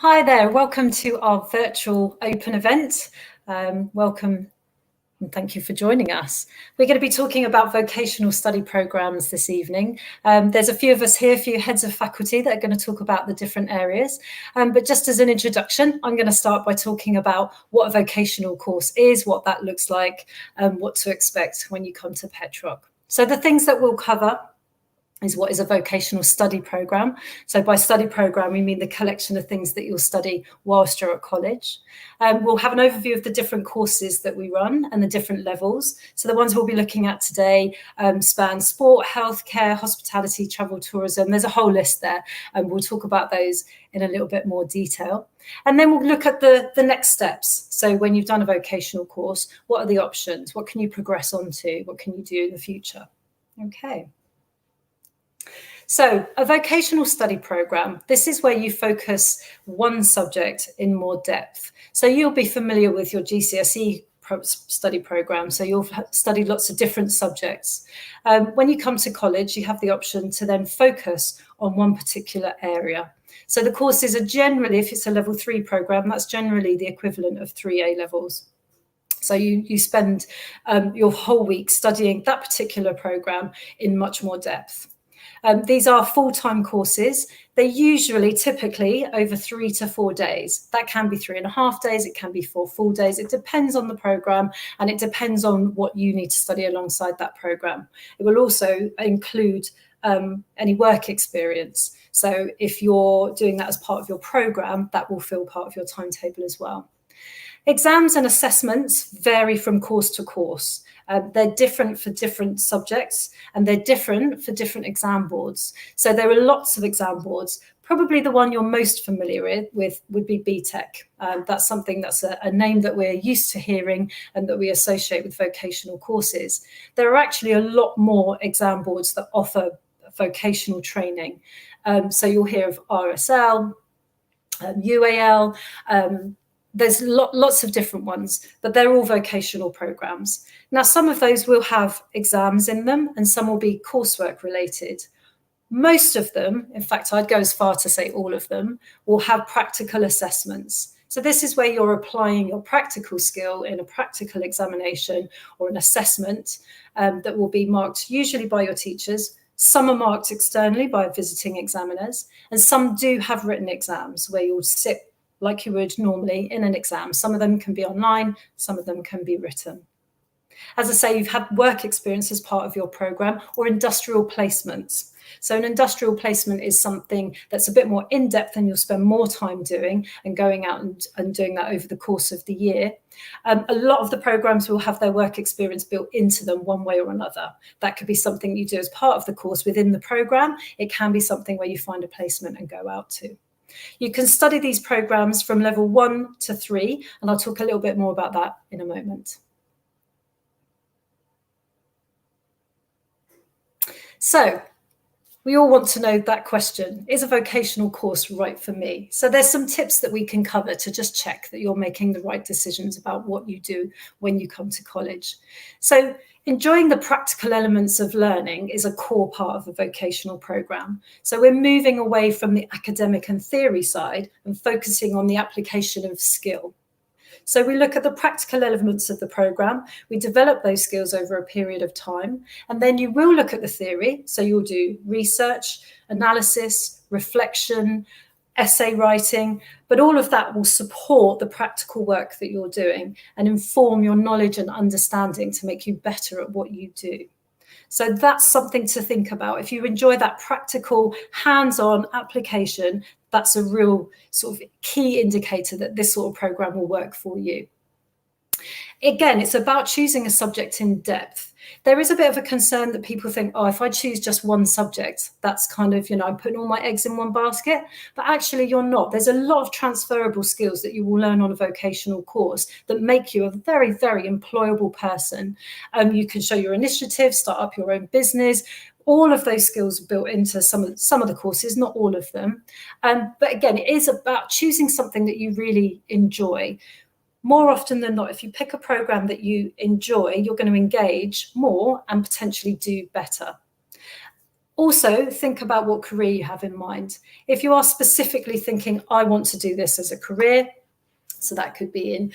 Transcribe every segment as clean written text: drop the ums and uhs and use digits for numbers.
Hi there, welcome to our virtual open event. Welcome and thank you for joining us. We're going to be talking about vocational study programmes this evening. There's a few of us here, a few heads of faculty that are going to talk about the different areas. But just as an introduction, I'm going to start by talking about what a vocational course is, what that looks like, and what to expect when you come to Petroc. So the things that we'll cover is what is a vocational study programme. So by study programme, we mean the collection of things that you'll study whilst you're at college. We'll have an overview of the different courses that we run and the different levels. So the ones we'll be looking at today span sport, healthcare, hospitality, travel, tourism. There's a whole list there, and we'll talk about those in a little bit more detail. And then we'll look at the next steps. So when you've done a vocational course, what are the options? What can you progress onto? What can you do in the future? Okay. So a vocational study programme, this is where you focus one subject in more depth. So you'll be familiar with your GCSE study programme, so you'll study lots of different subjects. When you come to college, you have the option to then focus on one particular area. So the courses are generally, if it's a level 3 programme, that's generally the equivalent of 3 A levels. So you spend your whole week studying that particular programme in much more depth. These are full-time courses. They're typically over 3 to 4 days. That can be 3.5 days, it can be 4 full days. It depends on the programme and it depends on what you need to study alongside that programme. It will also include any work experience. So if you're doing that as part of your programme, that will fill part of your timetable as well. Exams and assessments vary from course to course. They're different for different subjects and they're different for different exam boards. So there are lots of exam boards. Probably the one you're most familiar with would be BTEC. That's something that's a name that we're used to hearing and that we associate with vocational courses. There are actually a lot more exam boards that offer vocational training. So you'll hear of RSL, UAL, there's lots of different ones, but they're all vocational programmes. Now, some of those will have exams in them and some will be coursework related. Most of them, in fact, I'd go as far to say all of them, will have practical assessments. So this is where you're applying your practical skill in a practical examination or an assessment that will be marked usually by your teachers. Some are marked externally by visiting examiners, and some do have written exams where you'll sit like you would normally in an exam. Some of them can be online, some of them can be written. As I say, you've had work experience as part of your programme or industrial placements. So an industrial placement is something that's a bit more in-depth and you'll spend more time doing and going out and doing that over the course of the year. A lot of the programmes will have their work experience built into them one way or another. That could be something you do as part of the course within the programme. It can be something where you find a placement and go out to. You can study these programmes from level 1 to 3, and I'll talk a little bit more about that in a moment. So, we all want to know that question, is a vocational course right for me? So there's some tips that we can cover to just check that you're making the right decisions about what you do when you come to college. So enjoying the practical elements of learning is a core part of a vocational programme. So we're moving away from the academic and theory side and focusing on the application of skill. So we look at the practical elements of the programme, we develop those skills over a period of time, and then you will look at the theory. So you'll do research, analysis, reflection, essay writing, but all of that will support the practical work that you're doing and inform your knowledge and understanding to make you better at what you do. So that's something to think about. If you enjoy that practical, hands-on application, that's a real sort of key indicator that this sort of programme will work for you. Again, it's about choosing a subject in depth. There is a bit of a concern that people think, oh, if I choose just one subject, that's kind of, I'm putting all my eggs in one basket. But actually, you're not. There's a lot of transferable skills that you will learn on a vocational course that make you a very, very employable person. You can show your initiative, start up your own business. All of those skills are built into some of the courses, not all of them. But again, it is about choosing something that you really enjoy. More often than not, if you pick a programme that you enjoy, you're going to engage more and potentially do better. Also, think about what career you have in mind. If you are specifically thinking, I want to do this as a career, so that could be in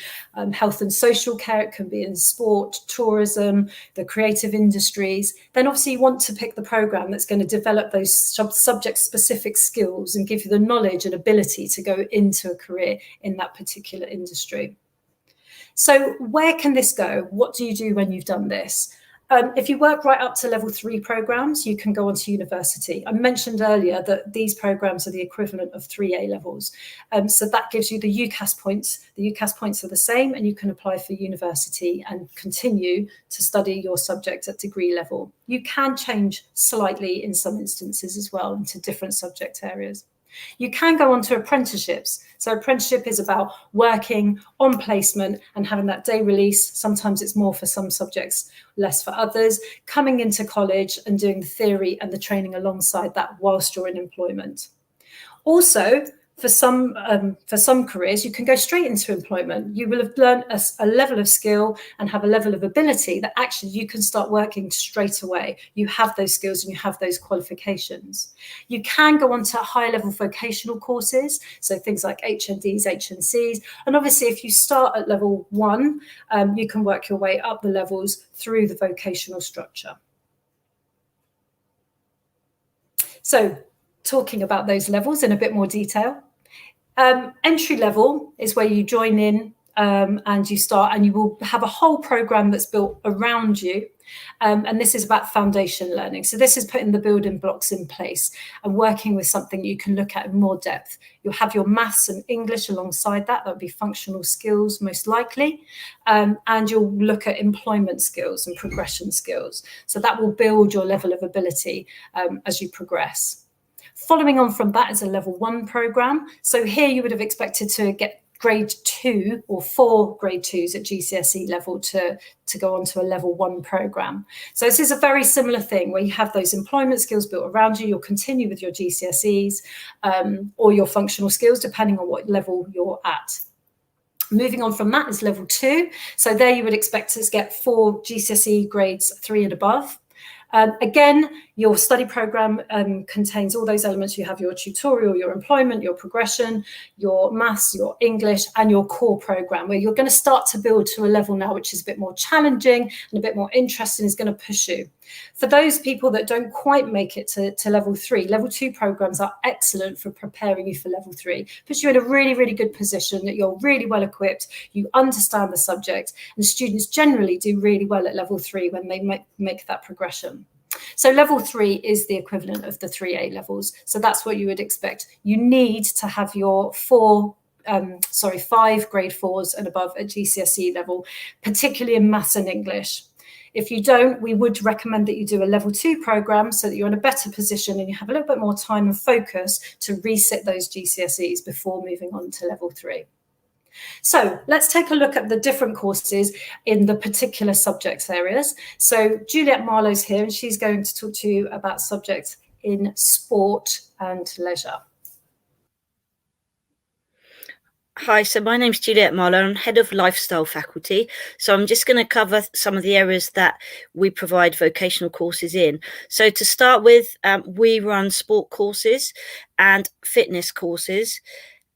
health and social care, it can be in sport, tourism, the creative industries, then obviously you want to pick the program that's going to develop those subject-specific skills and give you the knowledge and ability to go into a career in that particular industry. So where can this go? What do you do when you've done this? If you work right up to level 3 programs, you can go on to university. I mentioned earlier that these programs are the equivalent of 3 A levels. So that gives you the UCAS points. The UCAS points are the same, and you can apply for university and continue to study your subject at degree level. You can change slightly in some instances as well into different subject areas. You can go on to apprenticeships. So apprenticeship is about working on placement and having that day release. Sometimes it's more for some subjects, less for others, coming into college and doing the theory and the training alongside that whilst you're in employment. Also, for some careers, you can go straight into employment. You will have learned a level of skill and have a level of ability that actually you can start working straight away. You have those skills and you have those qualifications. You can go on to high-level vocational courses, so things like HNDs, HNCs. And obviously, if you start at level 1, you can work your way up the levels through the vocational structure. So, talking about those levels in a bit more detail. Entry level is where you join in and you start, and you will have a whole program that's built around you. And this is about foundation learning. So this is putting the building blocks in place and working with something you can look at in more depth. You'll have your maths and English alongside that. That would be functional skills, most likely. And you'll look at employment skills and progression skills. So that will build your level of ability as you progress. Following on from that is a level 1 program. So here you would have expected to get grade 2 or 4 grade 2s at GCSE level to go on to a level 1 program. So this is a very similar thing where you have those employment skills built around you. You'll continue with your GCSEs or your functional skills, depending on what level you're at. Moving on from that is level 2. So there you would expect to get 4 GCSE grades 3 and above. Again, your study program contains all those elements. You have your tutorial, your employment, your progression, your maths, your English, and your core program, where you're going to start to build to a level now which is a bit more challenging and a bit more interesting, is going to push you. For those people that don't quite make it to level 3, level 2 programs are excellent for preparing you for level 3. Puts you in a really, really good position that you're really well equipped, you understand the subject, and students generally do really well at level 3 when they make that progression. So level 3 is the equivalent of the 3A levels. So that's what you would expect. You need to have your 5 grade 4s and above at GCSE level, particularly in maths and English. If you don't, we would recommend that you do a level 2 program so that you're in a better position and you have a little bit more time and focus to resit those GCSEs before moving on to level 3. So let's take a look at the different courses in the particular subject areas. So Juliet Marlowe's here, and she's going to talk to you about subjects in sport and leisure. Hi, so my name's Juliet Marlowe. I'm head of lifestyle faculty. So I'm just going to cover some of the areas that we provide vocational courses in. So to start with, we run sport courses and fitness courses,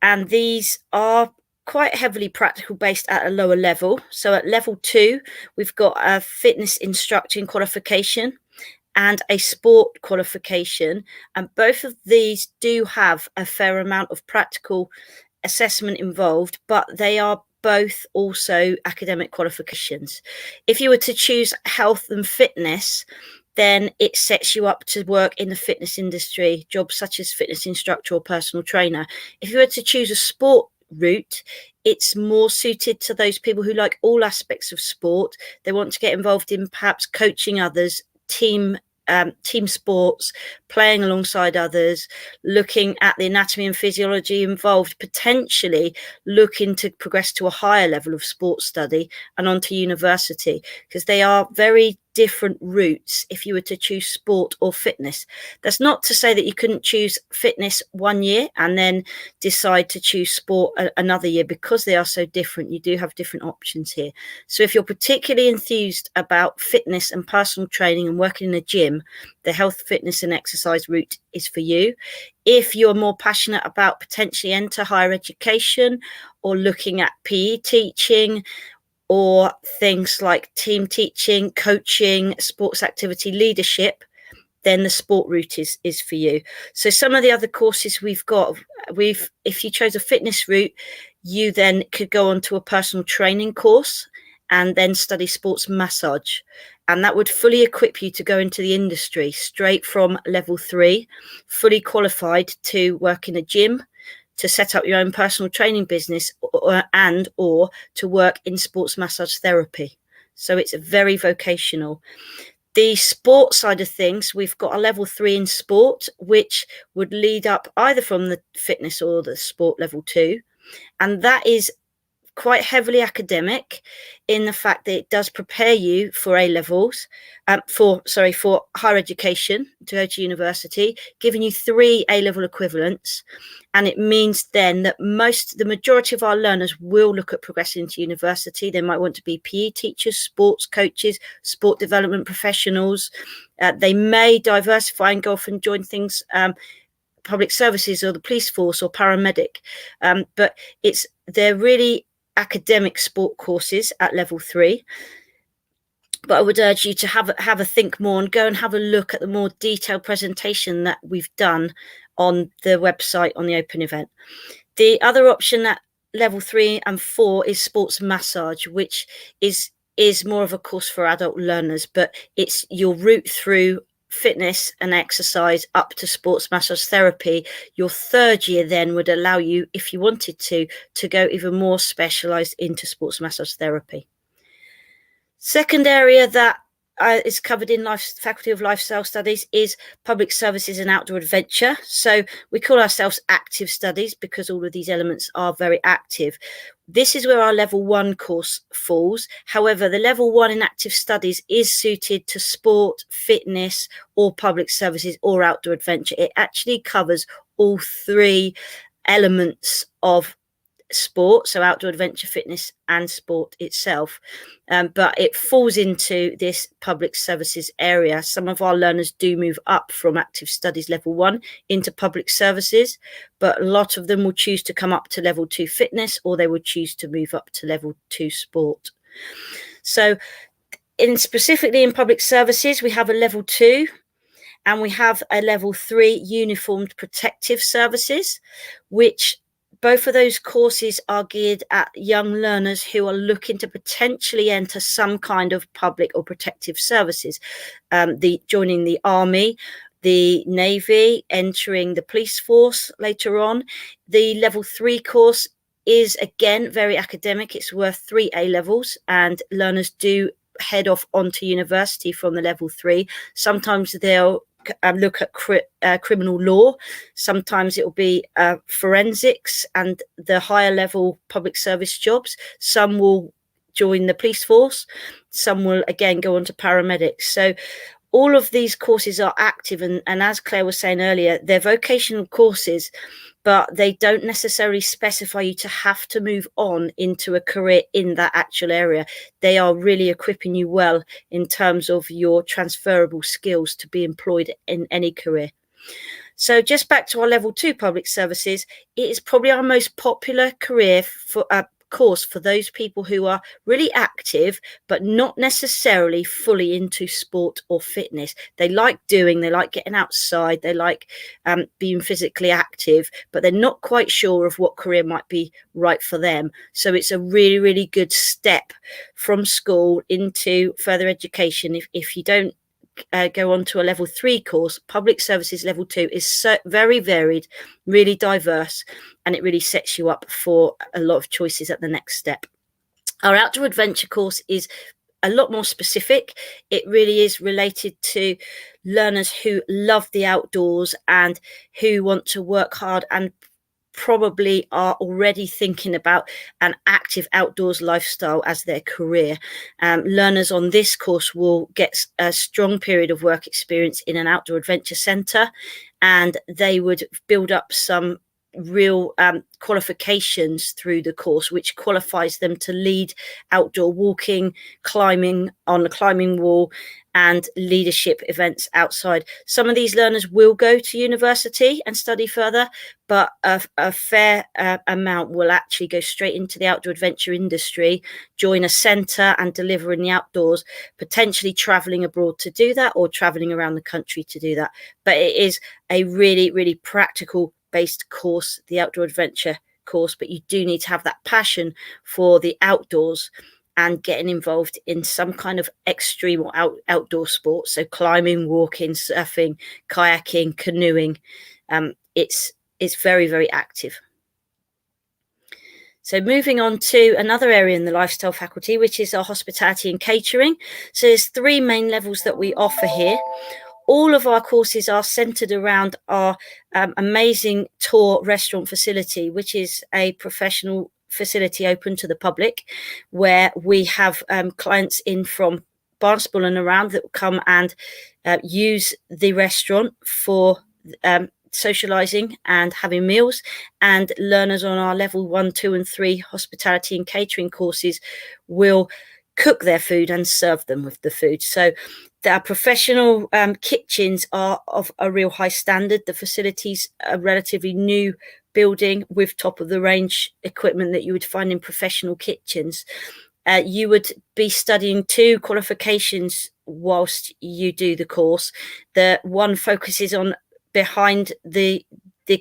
and these are quite heavily practical based at a lower level. So at level 2, we've got a fitness instructing qualification and a sport qualification. And both of these do have a fair amount of practical assessment involved, but they are both also academic qualifications. If you were to choose health and fitness, then it sets you up to work in the fitness industry, jobs such as fitness instructor or personal trainer. If you were to choose a sport route, it's more suited to those people who like all aspects of sport. They want to get involved in perhaps coaching others, team sports, playing alongside others, looking at the anatomy and physiology involved, potentially looking to progress to a higher level of sports study and onto university, because they are very different routes if you were to choose sport or fitness. That's not to say that you couldn't choose fitness one year and then decide to choose sport another year, because they are so different. You do have different options here. So if you're particularly enthused about fitness and personal training and working in a gym, the health, fitness and exercise route is for you. If you're more passionate about potentially enter higher education or looking at PE teaching, or things like team teaching, coaching, sports activity leadership, then the sport route is for you. So some of the other courses we've got, if you chose a fitness route, you then could go on to a personal training course and then study sports massage. And that would fully equip you to go into the industry straight from level 3, fully qualified to work in a gym, to set up your own personal training business, or to work in sports massage therapy. So it's very vocational. The sport side of things, we've got a level 3 in sport, which would lead up either from the fitness or the sport level 2. And that is quite heavily academic in the fact that it does prepare you for A levels, for higher education, to go to university, giving you 3 A level equivalents. And it means then that the majority of our learners will look at progressing to university. They might want to be PE teachers, sports coaches, sport development professionals. They may diversify and go off and join things, public services or the police force or paramedic. But they're really academic sport courses at level 3. But I would urge you to have a think more and go and have a look at the more detailed presentation that we've done on the website on the open event. The other option at level 3 and 4 is sports massage, which is more of a course for adult learners, but it's your route through fitness and exercise up to sports massage therapy. Your 3rd year then would allow you, if you wanted to go even more specialized into sports massage therapy. Second area that is covered in Faculty of Lifestyle Studies is public services and outdoor adventure. So we call ourselves active studies because all of these elements are very active. This is where our level 1 course falls. However, the level 1 in active studies is suited to sport, fitness, or public services or outdoor adventure. It actually covers all 3 elements of sport, so outdoor adventure, fitness and sport itself, but it falls into this public services area. Some of our learners do move up from active studies level 1 into public services, but a lot of them will choose to come up to level 2 fitness, or they would choose to move up to level 2 sport. So specifically in public services, we have a level 2 and we have a level 3 uniformed protective services, which both of those courses are geared at young learners who are looking to potentially enter some kind of public or protective services, joining the army, the navy, entering the police force later on. The level 3 course is again very academic. It's worth 3 A levels, and learners do head off onto university from the level 3. Sometimes they'll look at criminal law. Sometimes it will be forensics and the higher level public service jobs. Some will join the police force. Some will again go on to paramedics. So all of these courses are active, and as Claire was saying earlier, they're vocational courses, but they don't necessarily specify you to have to move on into a career in that actual area. They are really equipping you well in terms of your transferable skills to be employed in any career. So just back to our level 2 public services, it is probably our most popular career for course for those people who are really active but not necessarily fully into sport or fitness. They like getting outside, they like being physically active, but they're not quite sure of what career might be right for them. So it's a really, really good step from school into further education. If you don't go on to a level 3 course, public services level 2 is so very varied, really diverse, and it really sets you up for a lot of choices at the next step. Our outdoor adventure course is a lot more specific. It really is related to learners who love the outdoors and who want to work hard and probably are already thinking about an active outdoors lifestyle as their career. Learners on this course will get a strong period of work experience in an outdoor adventure centre, and they would build up some real qualifications through the course, which qualifies them to lead outdoor walking, climbing on the climbing wall, and leadership events outside. Some of these learners will go to university and study further, but a fair amount will actually go straight into the outdoor adventure industry, join a centre and deliver in the outdoors, potentially travelling abroad to do that, or travelling around the country to do that. But it is a really, really practical based course, the outdoor adventure course, but you do need to have that passion for the outdoors and getting involved in some kind of extreme or outdoor sports. So climbing, walking, surfing, kayaking, canoeing. It's very, very active. So moving on to another area in the lifestyle faculty, which is our hospitality and catering. So there's 3 main levels that we offer here. All of our courses are centered around our amazing tour restaurant facility, which is a professional facility open to the public, where we have clients in from Barnstaple and around that will come and use the restaurant for socializing and having meals, and learners on our level 1, 2 and 3 hospitality and catering courses will cook their food and serve them with the food. So our professional kitchens are of a real high standard. The facilities are relatively new building with top of the range equipment that you would find in professional kitchens. You would be studying 2 qualifications whilst you do the course. The one focuses on behind the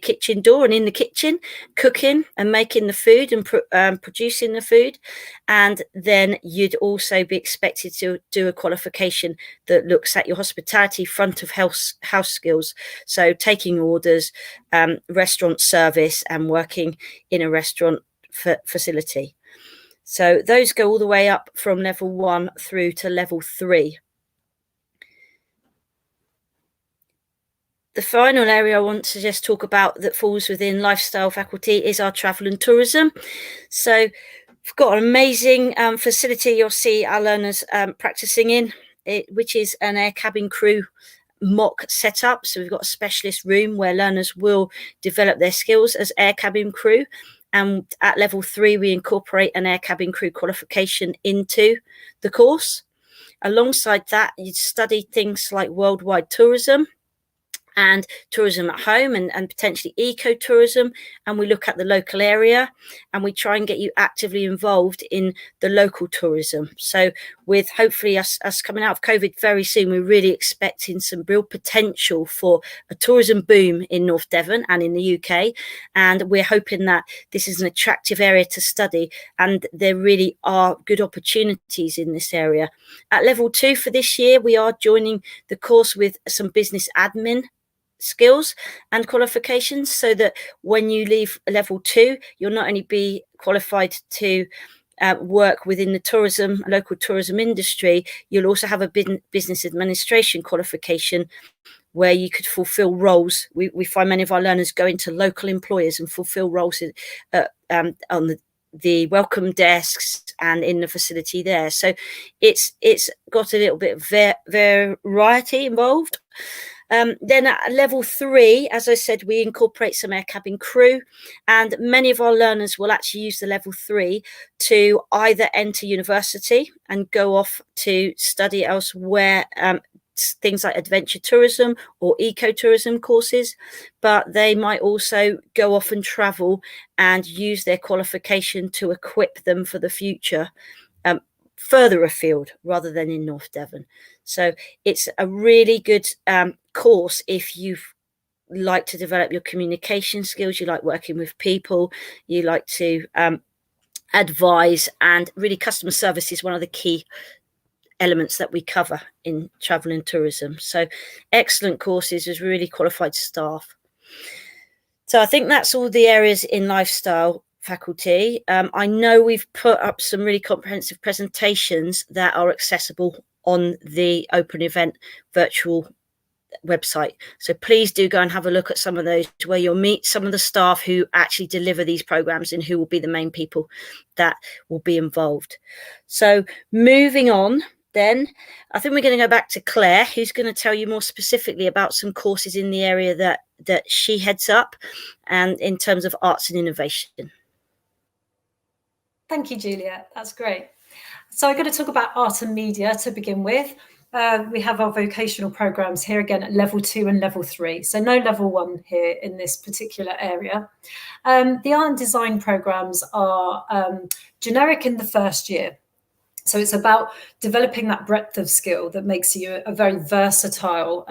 kitchen door and in the kitchen, cooking and making the food and producing the food. And then you'd also be expected to do a qualification that looks at your hospitality front of house skills. So taking orders, restaurant service, and working in a restaurant facility. So those go all the way up from level 1 through to level 3. The final area I want to just talk about that falls within lifestyle faculty is our travel and tourism. So we've got an amazing facility you'll see our learners practicing in, which is an air cabin crew mock setup. So we've got a specialist room where learners will develop their skills as air cabin crew. And at level 3, we incorporate an air cabin crew qualification into the course. Alongside that, you study things like worldwide tourism and tourism at home, and potentially ecotourism, and we look at the local area and we try and get you actively involved in the local tourism. So with hopefully us coming out of COVID very soon, we're really expecting some real potential for a tourism boom in North Devon and in the UK, and we're hoping that this is an attractive area to study, and there really are good opportunities in this area. At level 2 for this year, we are joining the course with some business admin skills and qualifications, so that when you leave level 2, you'll not only be qualified to work within the local tourism industry, you'll also have a business administration qualification where you could fulfill roles. We find many of our learners go into local employers and fulfill roles on the welcome desks and in the facility there. So it's got a little bit of variety involved. Then at level 3, as I said, we incorporate some air cabin crew, and many of our learners will actually use the level 3 to either enter university and go off to study elsewhere, things like adventure tourism or ecotourism courses, but they might also go off and travel and use their qualification to equip them for the future, further afield rather than in North Devon. So it's a really good course if you like to develop your communication skills, you like working with people, you like to advise, and really customer service is one of the key elements that we cover in travel and tourism. So excellent courses with really qualified staff. So I think that's all the areas in lifestyle faculty. I know we've put up some really comprehensive presentations that are accessible on the open event virtual website. So please do go and have a look at some of those, where you'll meet some of the staff who actually deliver these programs and who will be the main people that will be involved. So moving on, then I think we're going to go back to Claire, who's going to tell you more specifically about some courses in the area that she heads up, and in terms of arts and innovation. Thank you, Juliet. That's great. So I'm going to talk about art and media to begin with. We have our vocational programs here again at level 2 and level 3. So no level 1 here in this particular area. The art and design programs are generic in the first year. So it's about developing that breadth of skill that makes you a very versatile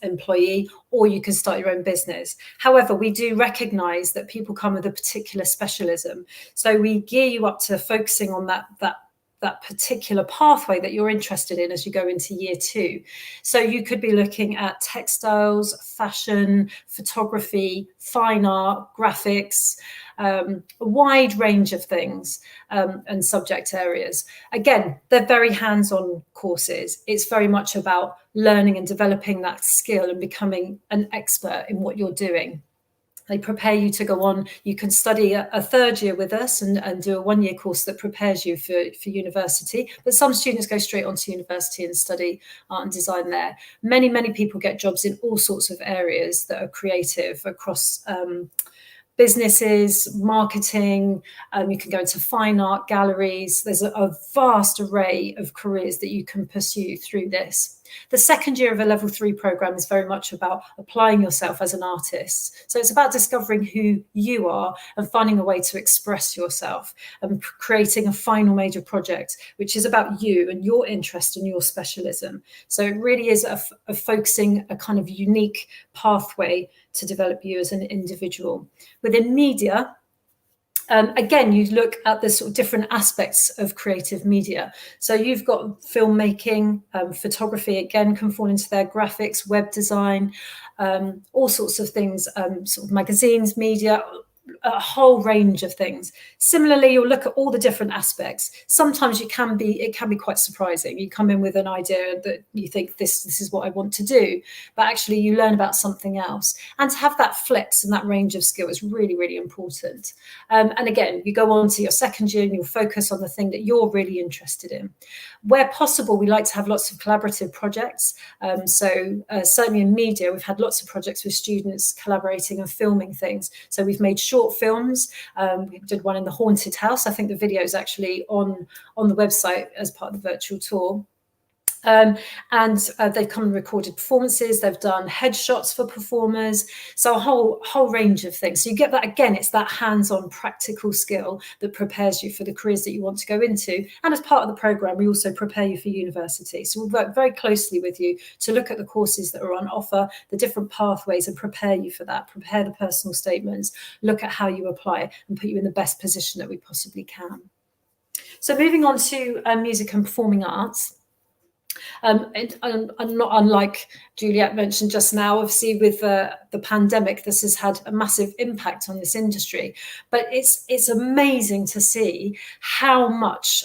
employee, or you can start your own business. However, we do recognise that people come with a particular specialism. So we gear you up to focusing on that particular pathway that you're interested in as you go into year 2. So you could be looking at textiles, fashion, photography, fine art, graphics, a wide range of things and subject areas. Again, they're very hands-on courses. It's very much about learning and developing that skill and becoming an expert in what you're doing. They prepare you to go on. You can study a third year with us and do a 1-year course that prepares you for university. But some students go straight on to university and study art and design there. Many, many people get jobs in all sorts of areas that are creative across businesses, marketing, you can go into fine art galleries. There's a vast array of careers that you can pursue through this. The second year of a level 3 program is very much about applying yourself as an artist. So it's about discovering who you are and finding a way to express yourself and creating a final major project, which is about you and your interest and your specialism. So it really is a focusing a kind of unique pathway to develop you as an individual. Within media, again, you look at the sort of different aspects of creative media. So you've got filmmaking, photography, again, can fall into there, graphics, web design, all sorts of things, sort of magazines, media, a whole range of things. Similarly, you'll look at all the different aspects. Sometimes it can be quite surprising. You come in with an idea that you think this is what I want to do, but actually you learn about something else. And to have that flex and that range of skill is really, really important. And again, you go on to your second year and you'll focus on the thing that you're really interested in. Where possible, we like to have lots of collaborative projects. So certainly in media, we've had lots of projects with students collaborating and filming things. So we've made short films. We did one in the haunted house. I think the video is actually on the website as part of the virtual tour. And they've come and recorded performances. They've done headshots for performers. So a whole range of things. So you get that, again, it's that hands-on practical skill that prepares you for the careers that you want to go into. And as part of the program, we also prepare you for university. So we'll work very closely with you to look at the courses that are on offer, the different pathways, and prepare you for that, prepare the personal statements, look at how you apply and put you in the best position that we possibly can. So moving on to music and performing arts. And not unlike Juliet mentioned just now, obviously with the pandemic, this has had a massive impact on this industry. But it's amazing to see how much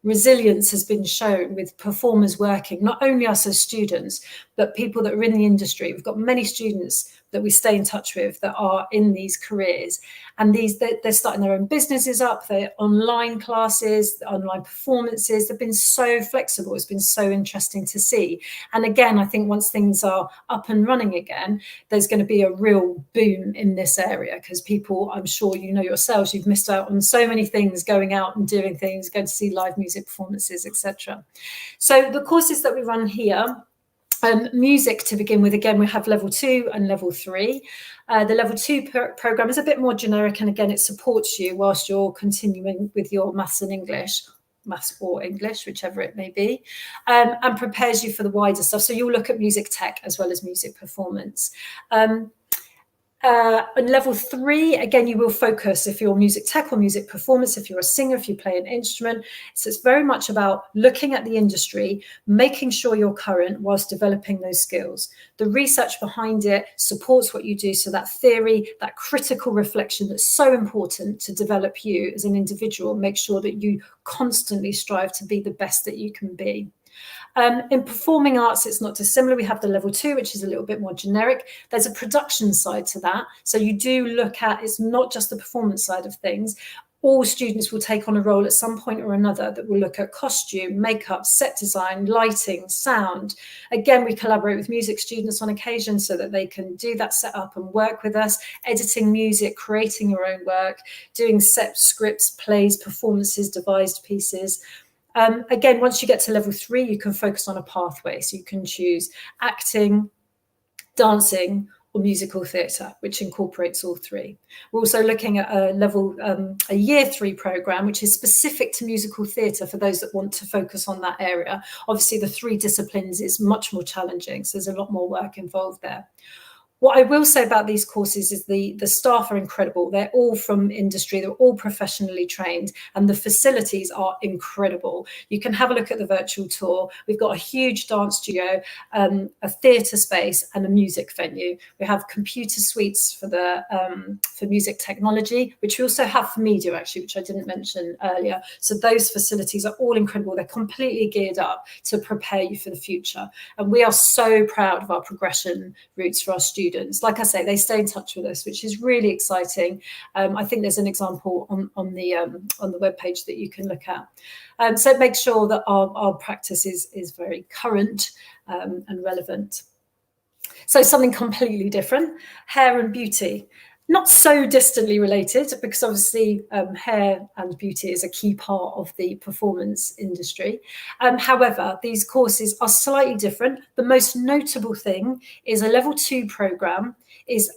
resilience has been shown with performers working, not only us as students, but people that are in the industry. We've got many students that we stay in touch with that are in these careers, and they're starting their own businesses up, their online classes, online performances. They've been so flexible. It's been so interesting to see. And again, I think once things are up and running again, there's going to be a real boom in this area, because people, I'm sure you know yourselves, you've missed out on so many things, going out and doing things, going to see live music performances, etc. So the courses that we run here, music to begin with, again, we have level 2 and level 3. The level 2 program is a bit more generic, and again, it supports you whilst you're continuing with your maths and English, maths or English, whichever it may be, and prepares you for the wider stuff. So you'll look at music tech as well as music performance. On level 3, again, you will focus if you're music tech or music performance, if you're a singer, if you play an instrument. So it's very much about looking at the industry, making sure you're current whilst developing those skills. The research behind it supports what you do. So that theory, that critical reflection that's so important to develop you as an individual, make sure that you constantly strive to be the best that you can be. In performing arts, it's not dissimilar. We have the level 2, which is a little bit more generic. There's a production side to that. So you do look at, it's not just the performance side of things. All students will take on a role at some point or another that will look at costume, makeup, set design, lighting, sound. Again, we collaborate with music students on occasion so that they can do that setup and work with us, editing music, creating your own work, doing set scripts, plays, performances, devised pieces. Again, once you get to level 3, you can focus on a pathway. So you can choose acting, dancing, or musical theatre, which incorporates all 3. We're also looking at a year 3 programme, which is specific to musical theatre for those that want to focus on that area. Obviously, the 3 disciplines is much more challenging, so there's a lot more work involved there. What I will say about these courses is the staff are incredible. They're all from industry, they're all professionally trained, and the facilities are incredible. You can have a look at the virtual tour. We've got a huge dance studio, a theatre space, and a music venue. We have computer suites for music technology, which we also have for media, actually, which I didn't mention earlier. So those facilities are all incredible. They're completely geared up to prepare you for the future. And we are so proud of our progression routes for our students. Like I say, they stay in touch with us, which is really exciting. I think there's an example on the webpage that you can look at. So make sure that our practice is very current and relevant. So something completely different, hair and beauty. Not so distantly related, because obviously hair and beauty is a key part of the performance industry. However, these courses are slightly different. The most notable thing is a level 2 programme is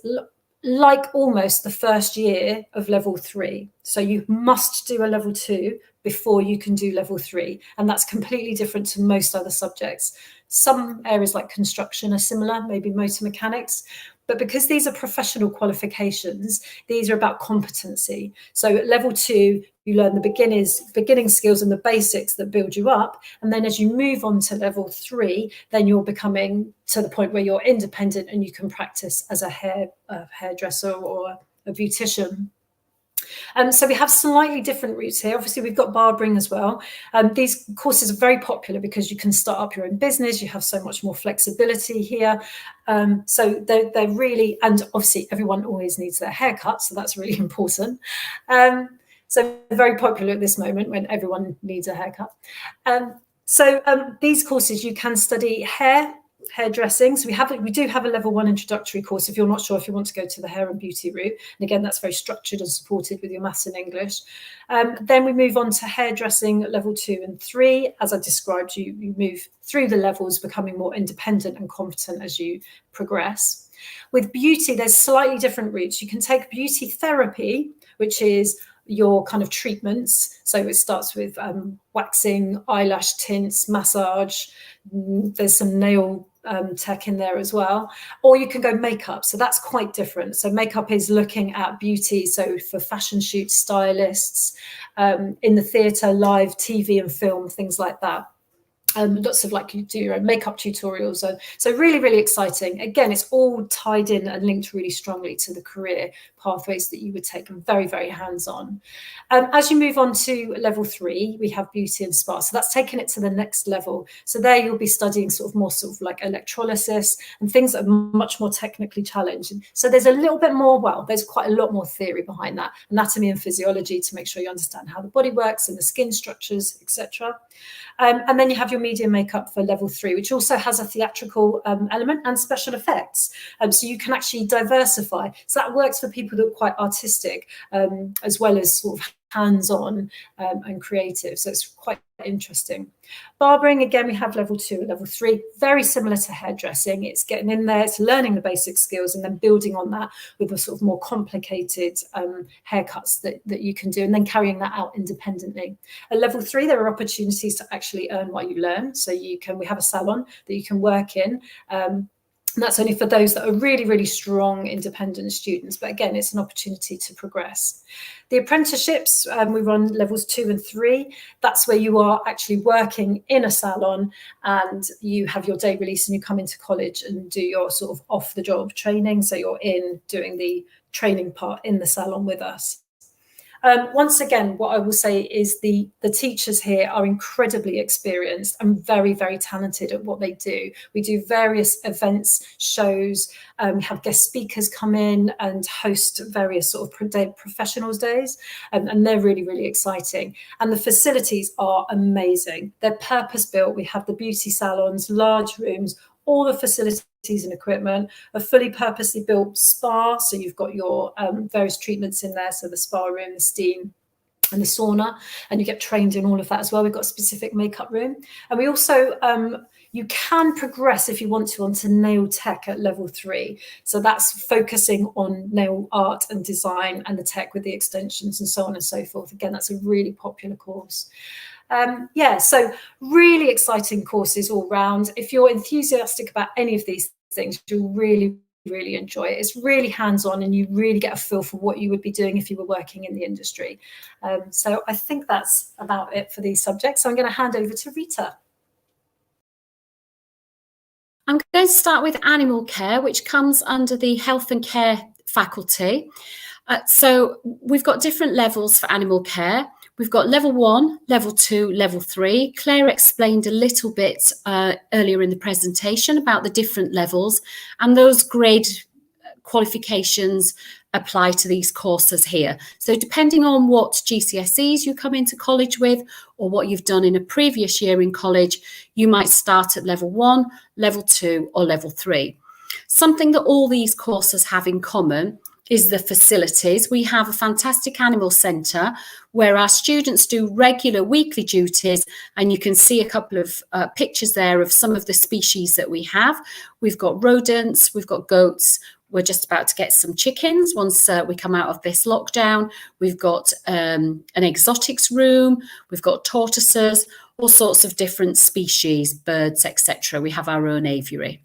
like almost the first year of level 3. So you must do a level 2 before you can do level 3. And that's completely different to most other subjects. Some areas like construction are similar, maybe motor mechanics. But because these are professional qualifications, these are about competency. So at level 2, you learn the beginning skills and the basics that build you up. And then as you move on to level 3, then you're becoming to the point where you're independent and you can practice as a hairdresser or a beautician. So we have slightly different routes here. Obviously, we've got barbering as well. These courses are very popular because you can start up your own business. You have so much more flexibility here. So they're really, and obviously everyone always needs their haircut, so that's really important. So very popular at this moment when everyone needs a haircut. So these courses, you can study hairdressing. So we do have a level 1 introductory course if you're not sure if you want to go to the hair and beauty route. And again, that's very structured and supported with your maths and English. Then we move on to hairdressing at level 2 and 3. As I described, you move through the levels, becoming more independent and competent as you progress. With beauty, there's slightly different routes. You can take beauty therapy, which is your kind of treatments. So it starts with waxing, eyelash tints, massage. There's some nail tech in there as well. Or you can go makeup. So that's quite different. So makeup is looking at beauty. So for fashion shoots, stylists, in the theatre, live, TV and film, things like that. Lots of you do your own makeup tutorials. So really, really exciting. Again, it's all tied in and linked really strongly to the career pathways that you would take, and very, very hands-on. As you move on to level 3, we have beauty and spa. So that's taking it to the next level. So there you'll be studying more like electrolysis and things that are much more technically challenged. So there's a little bit more, there's quite a lot more theory behind that. Anatomy and physiology to make sure you understand how the body works and the skin structures, etc. And then you have your media makeup for level 3, which also has a theatrical element and special effects. So you can actually diversify. So that works for people that are quite artistic, as well as sort of hands-on and creative. So it's quite interesting. Barbering, again, we have level 2 and level 3, very similar to hairdressing. It's getting in there, it's learning the basic skills and then building on that with the sort of more complicated haircuts that you can do, and then carrying that out independently. At level 3, there are opportunities to actually earn while you learn. So we have a salon that you can work in. And that's only for those that are really, really strong independent students. But again, it's an opportunity to progress. The apprenticeships, we run levels 2 and 3. That's where you are actually working in a salon and you have your day release and you come into college and do your sort of off-the-job training. So you're in doing the training part in the salon with us. Once again, what I will say is the teachers here are incredibly experienced and very, very talented at what they do. We do various events, shows, we have guest speakers come in and host various sort of professionals days, and they're really, really exciting. And the facilities are amazing. They're purpose-built. We have the beauty salons, large rooms, all the facilities and equipment, a fully purposely built spa. So you've got your various treatments in there. So the spa room, the steam and the sauna, and you get trained in all of that as well. We've got a specific makeup room. And we also, you can progress if you want to onto nail tech at level 3. So that's focusing on nail art and design and the tech with the extensions and so on and so forth. Again, that's a really popular course. So really exciting courses all round. If you're enthusiastic about any of these things, you'll really, really enjoy it. It's really hands-on and you really get a feel for what you would be doing if you were working in the industry. So I think that's about it for these subjects. So I'm going to hand over to Rita. I'm going to start with animal care, which comes under the health and care faculty. So we've got different levels for animal care. We've got level 1, level 2, level 3. Claire explained a little bit earlier in the presentation about the different levels, and those grade qualifications apply to these courses here. So depending on what GCSEs you come into college with or what you've done in a previous year in college, you might start at level 1, level 2 or level 3. Something that all these courses have in common is the facilities. We have a fantastic animal centre where our students do regular weekly duties, and you can see a couple of pictures there of some of the species that we have. We've got rodents, we've got goats, we're just about to get some chickens once we come out of this lockdown. We've got an exotics room, we've got tortoises, all sorts of different species, birds, etc. We have our own aviary.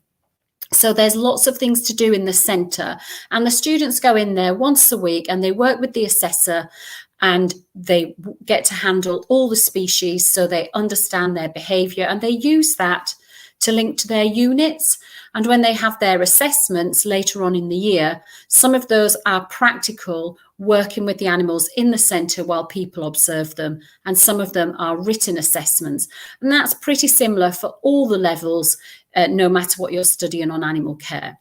So there's lots of things to do in the centre, and the students go in there once a week and they work with the assessor and they get to handle all the species so they understand their behaviour, and they use that to link to their units. And when they have their assessments later on in the year, some of those are practical, working with the animals in the centre while people observe them, and some of them are written assessments. And that's pretty similar for all the levels, no matter what you're studying on animal care.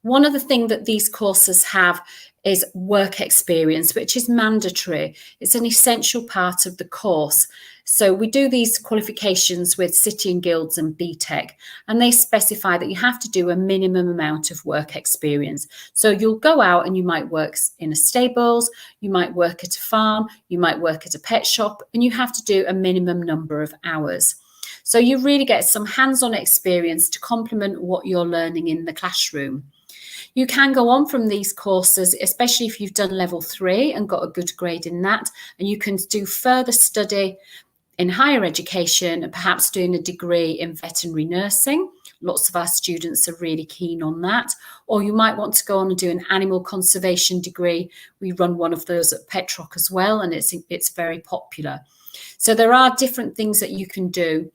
One of the things that these courses have is work experience, which is mandatory. It's an essential part of the course. So we do these qualifications with City and Guilds and BTEC, and they specify that you have to do a minimum amount of work experience. So you'll go out and you might work in a stables, you might work at a farm, you might work at a pet shop, and you have to do a minimum number of hours. So you really get some hands-on experience to complement what you're learning in the classroom. You can go on from these courses, especially if you've done level 3 and got a good grade in that, and you can do further study in higher education and perhaps doing a degree in veterinary nursing. Lots of our students are really keen on that. Or you might want to go on and do an animal conservation degree. We run one of those at Petrock as well, and it's very popular. So there are different things that you can do.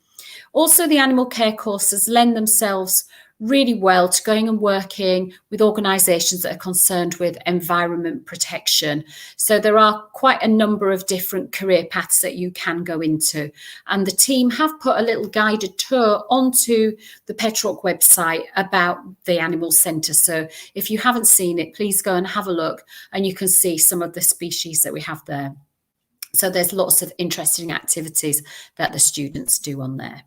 Also, the animal care courses lend themselves really well to going and working with organisations that are concerned with environment protection. So there are quite a number of different career paths that you can go into. And the team have put a little guided tour onto the Petrock website about the animal centre. So if you haven't seen it, please go and have a look, and you can see some of the species that we have there. So there's lots of interesting activities that the students do on there.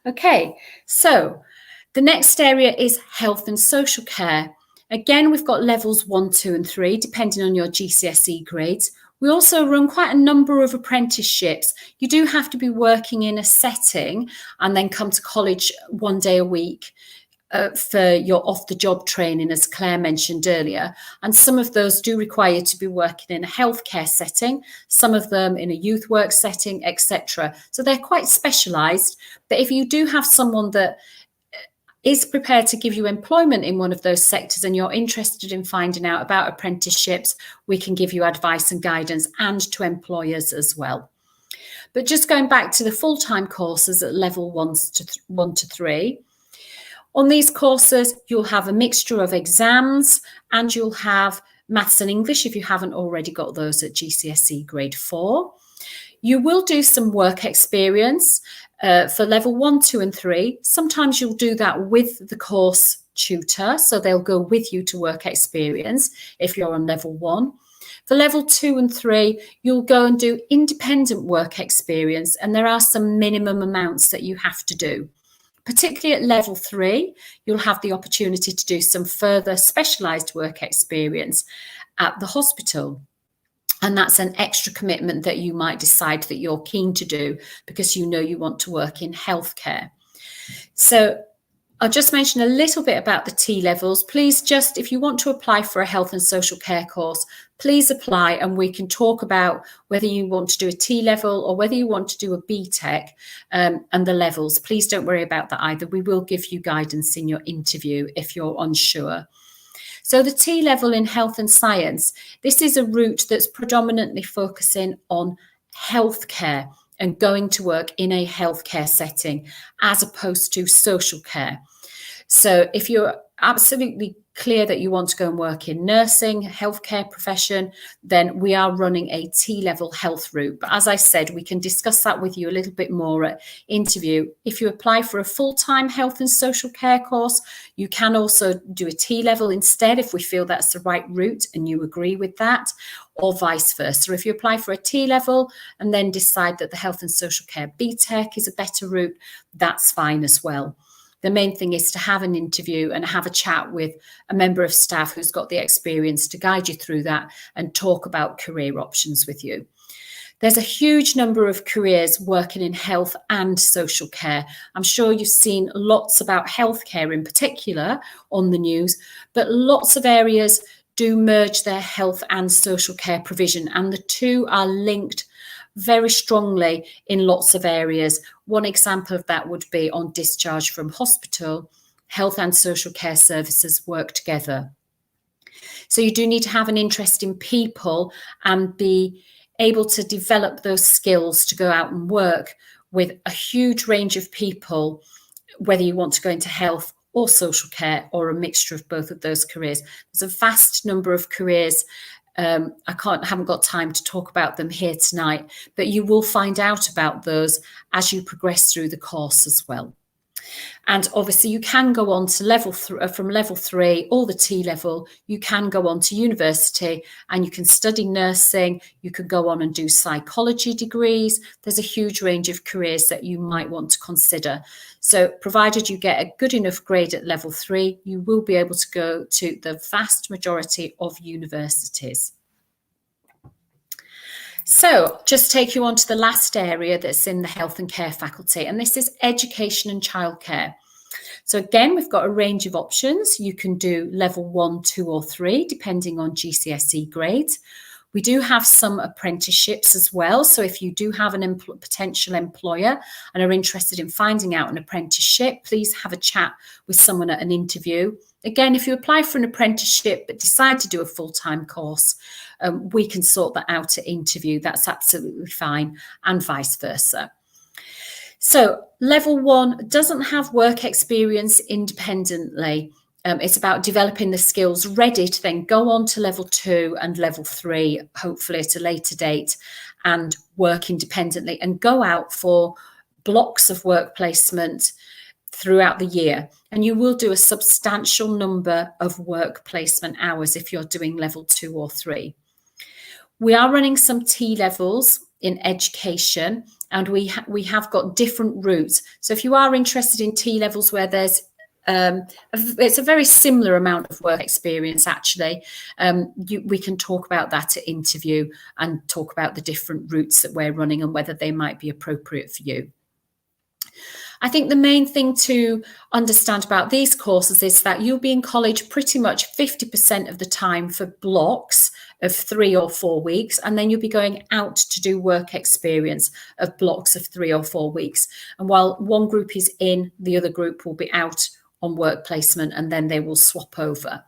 Okay, so the next area is health and social care. Again, we've got levels 1, 2 and 3, depending on your GCSE grades. We also run quite a number of apprenticeships. You do have to be working in a setting and then come to college one day a week for your off-the-job training, as Claire mentioned earlier. And some of those do require you to be working in a healthcare setting, some of them in a youth work setting, etc. So they're quite specialised. But if you do have someone that is prepared to give you employment in one of those sectors and you're interested in finding out about apprenticeships, we can give you advice and guidance, and to employers as well. But just going back to the full-time courses at level 1 to 3, on these courses, you'll have a mixture of exams and you'll have maths and English if you haven't already got those at GCSE grade 4. You will do some work experience for level 1, 2 and 3. Sometimes you'll do that with the course tutor, so they'll go with you to work experience if you're on level 1. For level 2 and 3, you'll go and do independent work experience, and there are some minimum amounts that you have to do. Particularly at level 3, you'll have the opportunity to do some further specialised work experience at the hospital. And that's an extra commitment that you might decide that you're keen to do because you know you want to work in healthcare. So I'll just mention a little bit about the T levels. Please just, if you want to apply for a health and social care course, please apply and we can talk about whether you want to do a T level or whether you want to do a BTEC and the levels. Please don't worry about that either. We will give you guidance in your interview if you're unsure. So the T level in health and science, this is a route that's predominantly focusing on healthcare and going to work in a healthcare setting as opposed to social care. So if you're absolutely clear that you want to go and work in nursing, healthcare profession, then we are running a T-level health route. But as I said, we can discuss that with you a little bit more at interview. If you apply for a full-time health and social care course, you can also do a T-level instead if we feel that's the right route and you agree with that, or vice versa. If you apply for a T-level and then decide that the health and social care BTEC is a better route, that's fine as well. The main thing is to have an interview and have a chat with a member of staff who's got the experience to guide you through that and talk about career options with you. There's a huge number of careers working in health and social care. I'm sure you've seen lots about healthcare in particular on the news, but lots of areas do merge their health and social care provision, and the two are linked very strongly in lots of areas. One example of that would be on discharge from hospital, health and social care services work together. So you do need to have an interest in people and be able to develop those skills to go out and work with a huge range of people, whether you want to go into health or social care or a mixture of both of those careers. There's a vast number of careers. I haven't got time to talk about them here tonight, but you will find out about those as you progress through the course as well. And obviously you can go on to from level 3 or the T level, you can go on to university and you can study nursing, you could go on and do psychology degrees. There's a huge range of careers that you might want to consider. So provided you get a good enough grade at level 3, you will be able to go to the vast majority of universities. So just take you on to the last area that's in the health and care faculty, and this is education and childcare. So again, we've got a range of options. You can do level 1, 2 or 3, depending on GCSE grades. We do have some apprenticeships as well. So if you do have an potential employer and are interested in finding out an apprenticeship, please have a chat with someone at an interview. Again, if you apply for an apprenticeship but decide to do a full-time course, we can sort that out at interview. That's absolutely fine, and vice versa. So level 1 doesn't have work experience independently. It's about developing the skills ready to then go on to level 2 and level 3, hopefully at a later date, and work independently and go out for blocks of work placement throughout the year. And you will do a substantial number of work placement hours if you're doing level 2 or 3. We are running some T levels in education, and we have got different routes. So if you are interested in T levels where there's it's a very similar amount of work experience, actually. We can talk about that at interview and talk about the different routes that we're running and whether they might be appropriate for you. I think the main thing to understand about these courses is that you'll be in college pretty much 50% of the time for blocks of 3 or 4 weeks, and then you'll be going out to do work experience of blocks of 3 or 4 weeks. And while one group is in, the other group will be out on work placement, and then they will swap over.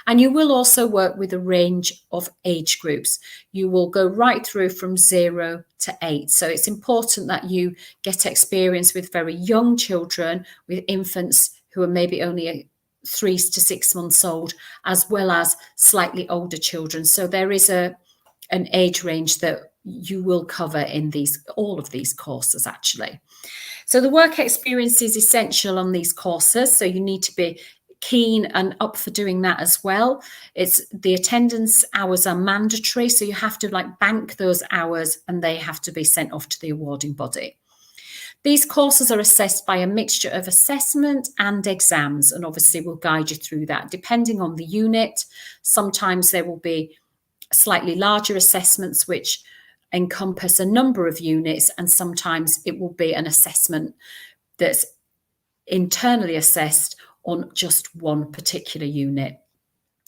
And you will also work with a range of age groups. You will go right through from 0 to 8. So it's important that you get experience with very young children, with infants who are maybe only 3 to 6 months old, as well as slightly older children. So there is an age range that you will cover in all of these courses, actually. So the work experience is essential on these courses. So you need to be keen and up for doing that as well. The attendance hours are mandatory. So you have to bank those hours and they have to be sent off to the awarding body. These courses are assessed by a mixture of assessment and exams, and obviously we'll guide you through that depending on the unit. Sometimes there will be slightly larger assessments which encompass a number of units, and sometimes it will be an assessment that's internally assessed on just one particular unit.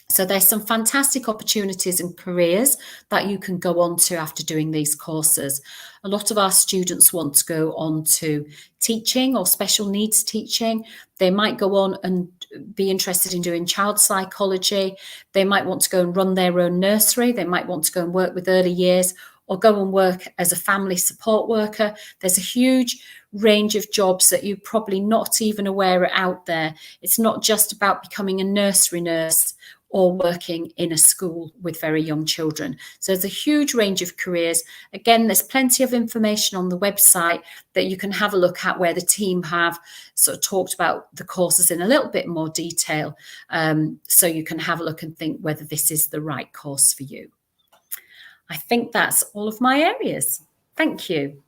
So there's some fantastic opportunities and careers that you can go on to after doing these courses. A lot of our students want to go on to teaching or special needs teaching. They might go on and be interested in doing child psychology. They might want to go and run their own nursery. They might want to go and work with early years or go and work as a family support worker. There's a huge range of jobs that you're probably not even aware are out there. It's not just about becoming a nursery nurse or working in a school with very young children. So there's a huge range of careers. Again, there's plenty of information on the website that you can have a look at, where the team have sort of talked about the courses in a little bit more detail. So you can have a look and think whether this is the right course for you. I think that's all of my areas. Thank you.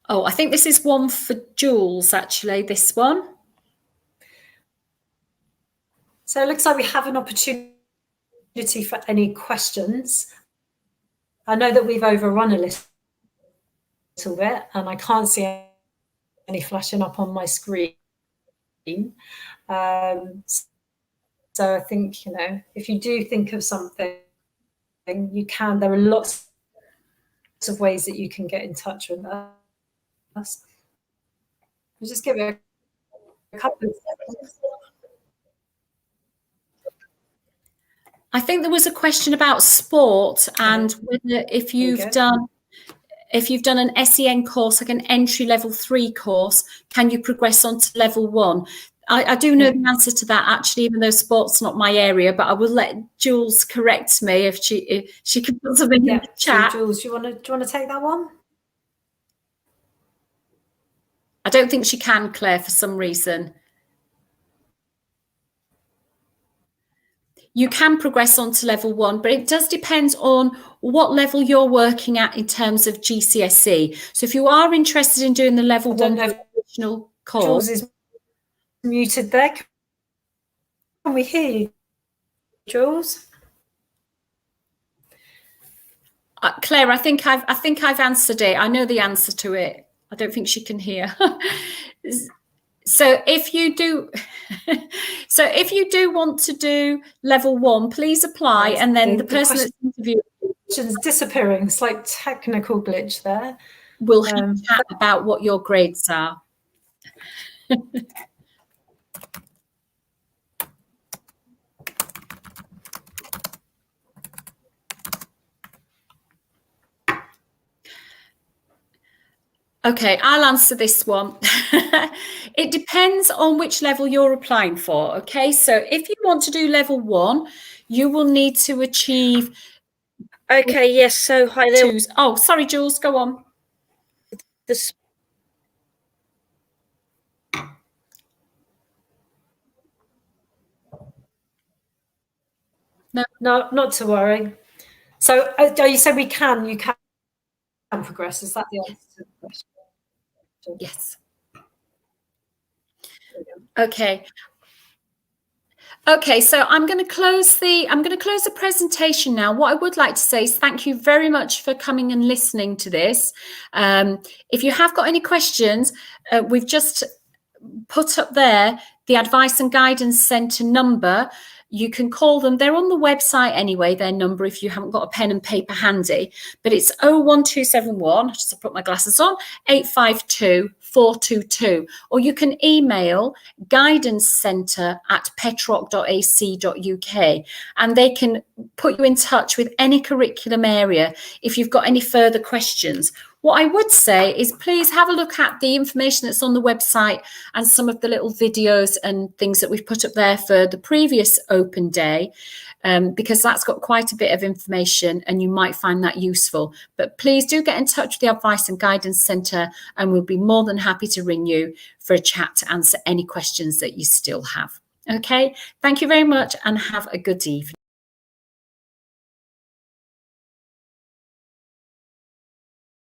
Oh, I think this is one for Jules, actually, this one. So it looks like we have an opportunity for any questions. I know that we've overrun a little bit and I can't see any flashing up on my screen. So I think, if you do think of something, you can. There are lots of ways that you can get in touch with us. We'll just give it a couple of seconds. I think there was a question about sport and whether if you've done an SEN course, like an entry level 3 course, can you progress on to level 1? I do know the answer to that, actually, even though sport's not my area, but I will let Jules correct me if she can put something in the chat. So Jules, do you want to take that one? I don't think she can, Claire, for some reason. You can progress on to level 1, but it does depend on what level you're working at in terms of GCSE. So if you are interested in doing the level 1 vocational course, Jules is muted there. Can we hear you, Jules? Claire, I think I've answered it. I know the answer to it. I don't think she can hear. So if you do want to do level 1, please apply, and then the person that's interviewing is disappearing. It's like technical glitch there. We'll have a chat about what your grades are. Okay, I'll answer this one. It depends on which level you're applying for. Okay, so if you want to do level 1, you will need to achieve. Okay, yes. So hi there. Oh, sorry, Jules, go on. No, not to worry. So you said you can progress. Is that the answer to the question? Yes. Okay. Okay, so I'm going to close the presentation now. What I would like to say is thank you very much for coming and listening to this. If you have got any questions, we've just put up there the Advice and Guidance Centre number. You can call them. They're on the website anyway, their number, if you haven't got a pen and paper handy. But it's 01271, just to put my glasses on, 852 422. Or you can email guidancecentre@petroc.ac.uk, and they can put you in touch with any curriculum area if you've got any further questions. What I would say is please have a look at the information that's on the website and some of the little videos and things that we've put up there for the previous open day, because that's got quite a bit of information and you might find that useful. But please do get in touch with the Advice and Guidance Centre, and we'll be more than happy to ring you for a chat to answer any questions that you still have. Okay, thank you very much and have a good evening.